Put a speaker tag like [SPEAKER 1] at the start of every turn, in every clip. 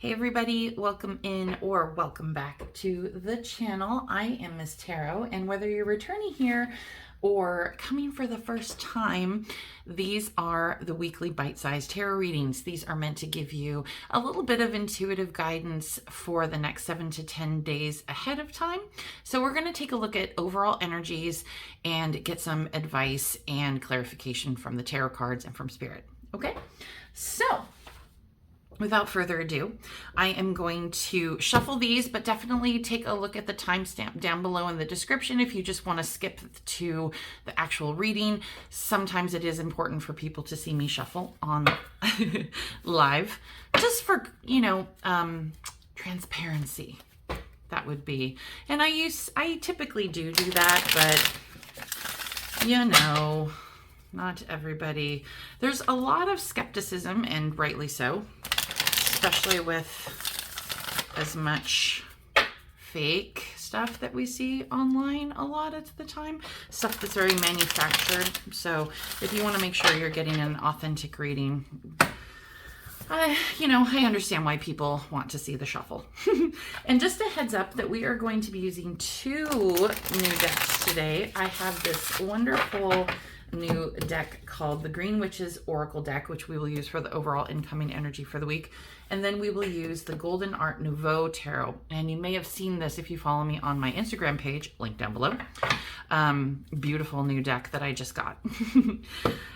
[SPEAKER 1] Hey everybody, welcome in or welcome back to the channel. I am Miss Tarot, and whether you're returning here or coming for the first time, these are the weekly bite-sized tarot readings. These are meant to give you a little bit of intuitive guidance for the next 7 to 10 days ahead of time. So we're going to take a look at overall energies and get some advice and clarification from the tarot cards and from Spirit. Okay, so without further ado, I am going to shuffle these, but definitely take a look at the timestamp down below in the description if you just want to skip to the actual reading. Sometimes it is important for people to see me shuffle on live, just for, transparency. That would be, and I typically do that, but not everybody. There's a lot of skepticism, and rightly so, especially with as much fake stuff that we see online a lot of the time, stuff that's very manufactured. So if you want to make sure you're getting an authentic reading, I understand why people want to see the shuffle. And just a heads up that we are going to be using 2 new decks today. I have this wonderful new deck called the Green Witch's Oracle deck, which we will use for the overall incoming energy for the week. And then we will use the Golden Art Nouveau Tarot. And you may have seen this if you follow me on my Instagram page, link down below. Beautiful new deck that I just got.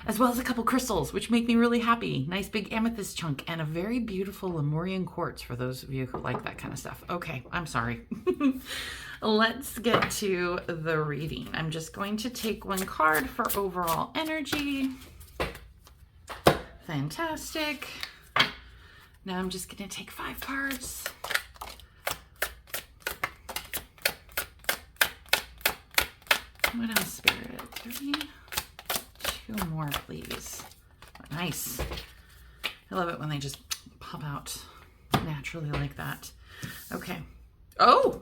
[SPEAKER 1] As well as a couple crystals, which make me really happy. Nice big amethyst chunk and a very beautiful Lemurian quartz for those of you who like that kind of stuff. Okay, I'm sorry. Let's get to the reading. I'm just going to take 1 card for overall energy. Fantastic. Now I'm just going to take 5 cards. What else, Spirit? 3. 2 more, please. Nice. I love it when they just pop out naturally like that. Okay. Oh!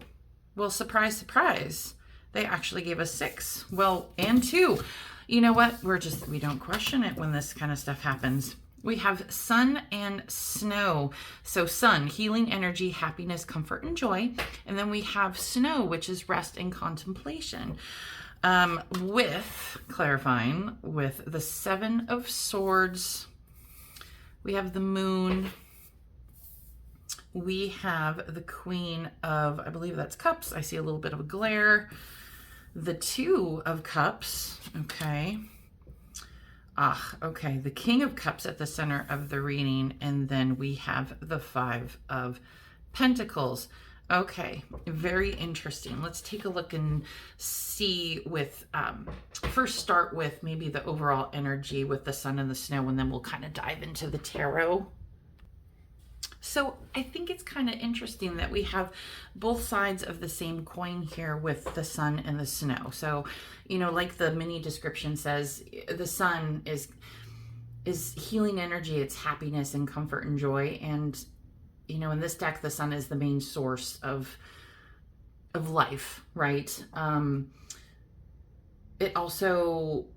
[SPEAKER 1] Well, surprise, surprise. They actually gave us 6. Well, and 2. You know what? We don't question it when this kind of stuff happens. We have sun and snow. So sun, healing energy, happiness, comfort, and joy. And then we have snow, which is rest and contemplation. Clarifying with the 7 of Swords, we have the Moon. We have the Queen of, I believe that's Cups. I see a little bit of a glare. The 2 of Cups, okay. Okay, the King of Cups at the center of the reading, and then we have the 5 of Pentacles. Okay, very interesting. Let's take a look and see first start with maybe the overall energy with the sun and the snow, and then we'll kind of dive into the tarot. So I think it's kind of interesting that we have both sides of the same coin here with the sun and the snow. So, like the mini description says, the sun is healing energy, it's happiness and comfort and joy. And, in this deck, the sun is the main source of life, right? It also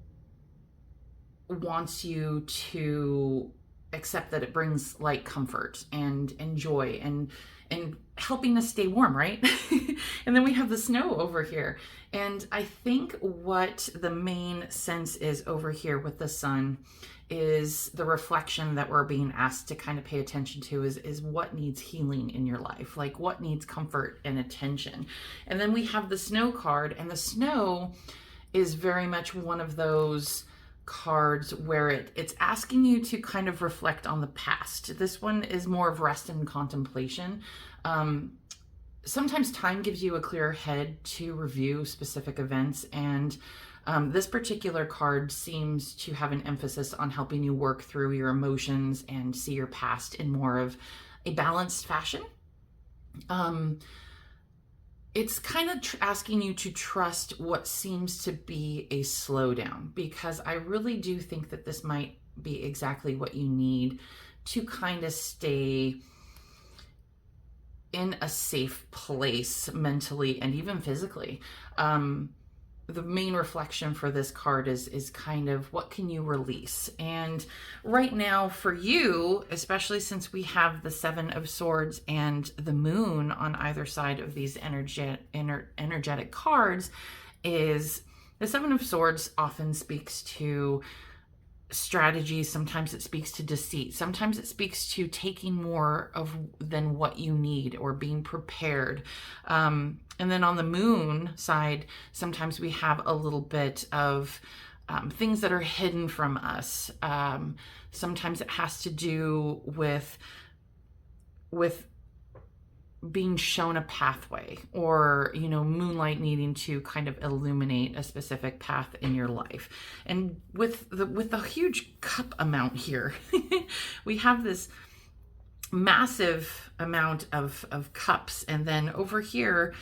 [SPEAKER 1] wants you to accept that it brings light, comfort and joy and helping us stay warm, right? And then we have the snow over here. And I think what the main sense is over here with the sun is the reflection that we're being asked to kind of pay attention to is what needs healing in your life, like what needs comfort and attention. And then we have the snow card, and the snow is very much one of those cards where it's asking you to kind of reflect on the past. This one is more of rest and contemplation. Sometimes time gives you a clear head to review specific events, and this particular card seems to have an emphasis on helping you work through your emotions and see your past in more of a balanced fashion. It's kind of asking you to trust what seems to be a slowdown, because I really do think that this might be exactly what you need to kind of stay in a safe place mentally and even physically. the main reflection for this card is kind of what can you release? And right now for you, especially since we have the Seven of Swords and the Moon on either side of these energetic cards, is the Seven of Swords often speaks to strategy. Sometimes it speaks to deceit. Sometimes it speaks to taking more of than what you need or being prepared. And then on the Moon side, sometimes we have a little bit of things that are hidden from us. Sometimes it has to do with being shown a pathway, or moonlight needing to kind of illuminate a specific path in your life. And with the huge cup amount here, we have this massive amount of cups, and then over here,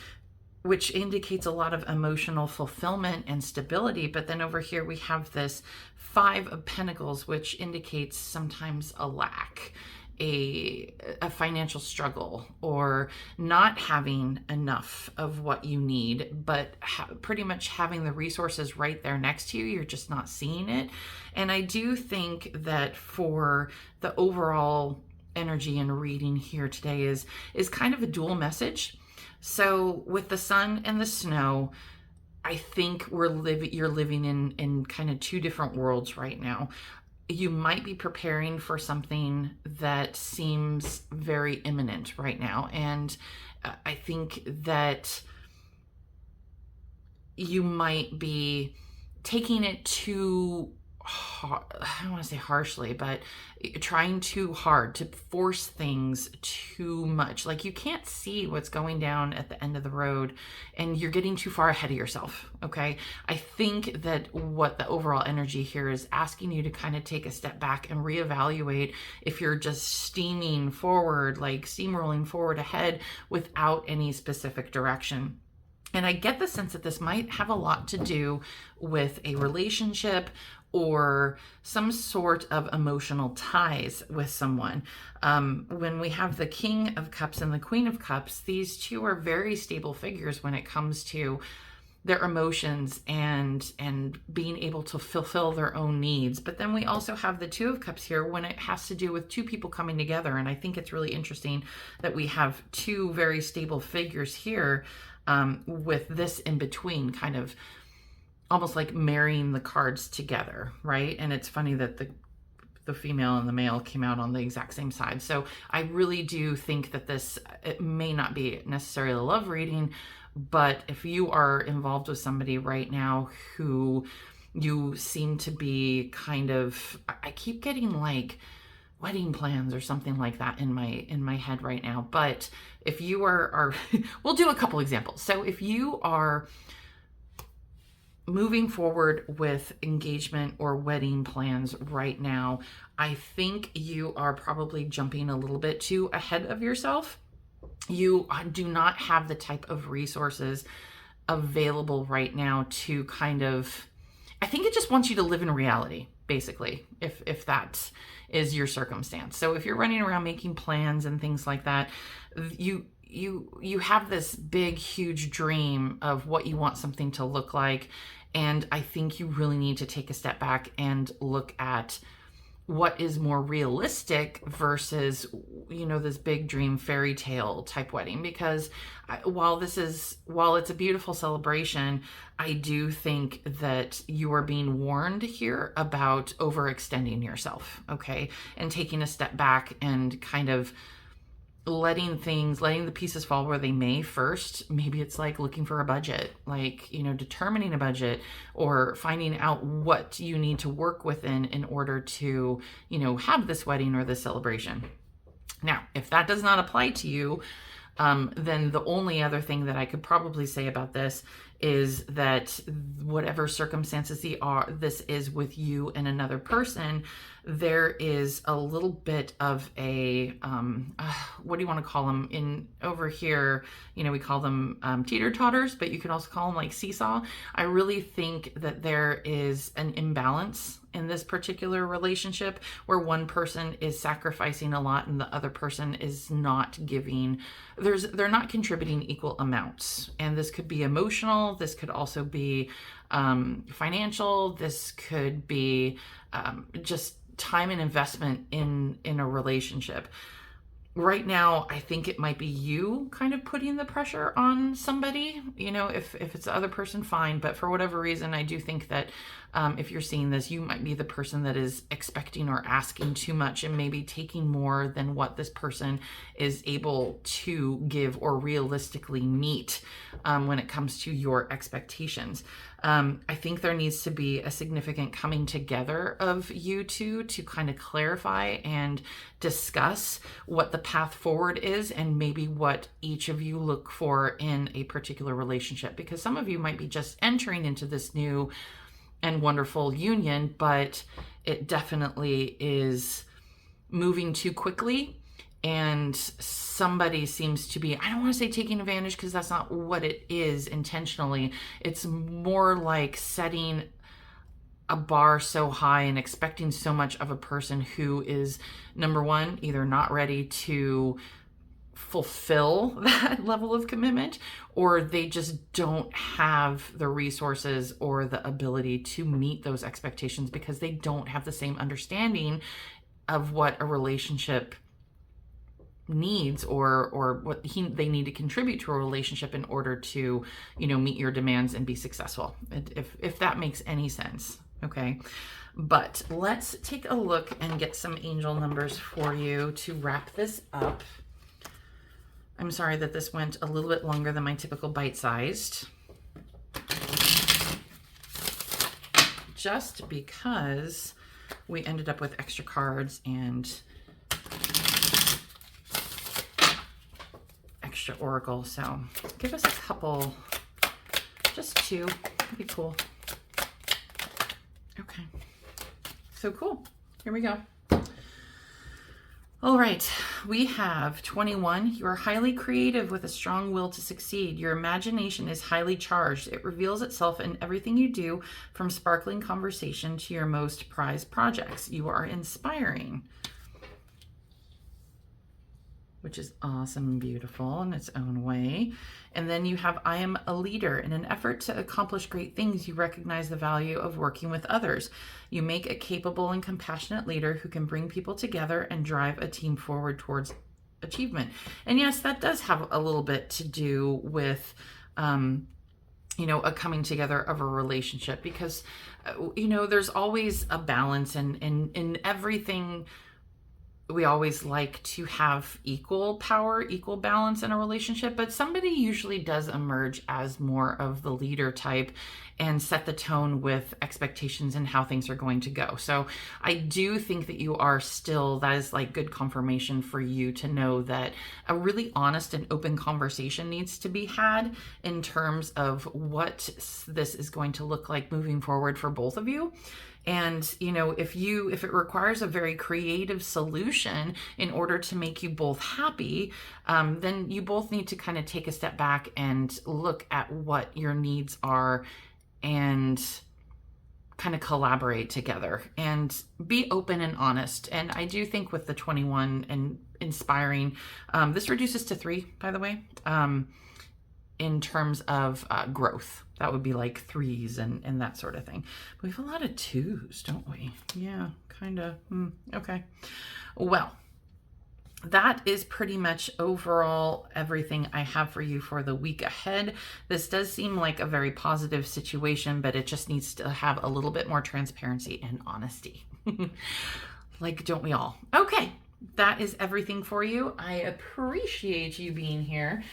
[SPEAKER 1] which indicates a lot of emotional fulfillment and stability. But then over here we have this Five of Pentacles, which indicates sometimes a lack, a financial struggle, or not having enough of what you need, but pretty much having the resources right there next to you. You're just not seeing it. And I do think that for the overall energy and reading here today is kind of a dual message. So with the sun and the snow, I think you're living in kind of two different worlds right now. You might be preparing for something that seems very imminent right now. And I think that you might be taking it too I don't want to say harshly, but trying too hard to force things too much. Like you can't see what's going down at the end of the road, and you're getting too far ahead of yourself. Okay. I think that what the overall energy here is asking you to kind of take a step back and reevaluate if you're just steaming forward, like steamrolling forward ahead without any specific direction. And I get the sense that this might have a lot to do with a relationship or some sort of emotional ties with someone. When we have the King of Cups and the Queen of Cups, these two are very stable figures when it comes to their emotions and being able to fulfill their own needs. But then we also have the Two of Cups here when it has to do with two people coming together. And I think it's really interesting that we have two very stable figures here, with this in between, kind of almost like marrying the cards together, right? And it's funny that the female and the male came out on the exact same side. So I really do think that it may not be necessarily a love reading, but if you are involved with somebody right now who you seem to be kind of, I keep getting like wedding plans or something like that in my head right now. But if you are we'll do a couple examples. So if you are moving forward with engagement or wedding plans right now, I think you are probably jumping a little bit too ahead of yourself. You do not have the type of resources available right now to kind of, I think it just wants you to live in reality, basically, if that is your circumstance. So if you're running around making plans and things like that, you have this big, huge dream of what you want something to look like. And I think you really need to take a step back and look at what is more realistic versus, this big dream fairy tale type wedding. Because while it's a beautiful celebration, I do think that you are being warned here about overextending yourself, okay? And taking a step back and kind of letting the pieces fall where they may first. Maybe it's like looking for a budget, like, determining a budget, or finding out what you need to work within in order to, have this wedding or this celebration. Now, if that does not apply to you, then the only other thing that I could probably say about this is that whatever circumstances this is with you and another person, there is a little bit of a, what do you want to call them? Over here, we call them teeter-totters, but you can also call them like seesaw. I really think that there is an imbalance in this particular relationship where one person is sacrificing a lot and the other person is not giving, they're not contributing equal amounts. And this could be emotional, emotional. This could also be financial. This could be just time and investment in a relationship. Right now, I think it might be you kind of putting the pressure on somebody. You know, if it's the other person, fine. But for whatever reason, I do think that if you're seeing this, you might be the person that is expecting or asking too much and maybe taking more than what this person is able to give or realistically meet when it comes to your expectations. I think there needs to be a significant coming together of you two to kind of clarify and discuss what the path forward is and maybe what each of you look for in a particular relationship. Because some of you might be just entering into this new and wonderful union, but it definitely is moving too quickly. And somebody seems to be, I don't want to say taking advantage because that's not what it is intentionally. It's more like setting a bar so high and expecting so much of a person who is, number one, either not ready to fulfill that level of commitment, or they just don't have the resources or the ability to meet those expectations because they don't have the same understanding of what a relationship needs or what they need to contribute to a relationship in order to, you know, meet your demands and be successful. If that makes any sense. Okay. But let's take a look and get some angel numbers for you to wrap this up. I'm sorry that this went a little bit longer than my typical bite-sized. Just because we ended up with extra cards and extra oracle. So give us a couple, just two, that'd be cool. Okay, so cool. Here we go. All right, we have 21. You are highly creative with a strong will to succeed. Your imagination is highly charged. It reveals itself in everything you do, from sparkling conversation to your most prized projects. You are inspiring, which is awesome and beautiful in its own way. And then you have, I am a leader. In an effort to accomplish great things, you recognize the value of working with others. You make a capable and compassionate leader who can bring people together and drive a team forward towards achievement. And yes, that does have a little bit to do with, you know, a coming together of a relationship, because, you know, there's always a balance, and in everything. We always like to have equal power, equal balance in a relationship, but somebody usually does emerge as more of the leader type and set the tone with expectations and how things are going to go. So I do think that you are still, that is like good confirmation for you to know that a really honest and open conversation needs to be had in terms of what this is going to look like moving forward for both of you. And, you know, if it requires a very creative solution in order to make you both happy, then you both need to kind of take a step back and look at what your needs are and kind of collaborate together and be open and honest. And I do think with the 21 and inspiring, this reduces to 3, by the way, in terms of growth. That would be like 3s and that sort of thing. But we have a lot of 2s, don't we? Yeah, kind of. Okay. Well, that is pretty much overall everything I have for you for the week ahead. This does seem like a very positive situation, but it just needs to have a little bit more transparency and honesty. Like, don't we all? Okay. That is everything for you. I appreciate you being here.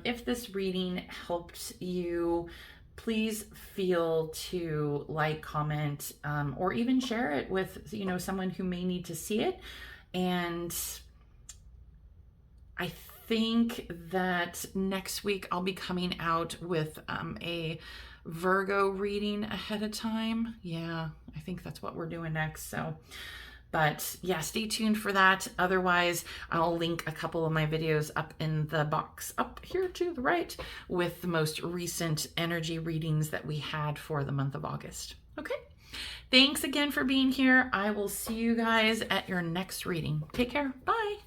[SPEAKER 1] If this reading helped you, please feel to like, comment, or even share it with, you know, someone who may need to see it. And I think that next week I'll be coming out with a Virgo reading ahead of time. Yeah, I think that's what we're doing next. So, but yeah, stay tuned for that. Otherwise, I'll link a couple of my videos up in the box up here to the right with the most recent energy readings that we had for the month of August. Okay. Thanks again for being here. I will see you guys at your next reading. Take care. Bye.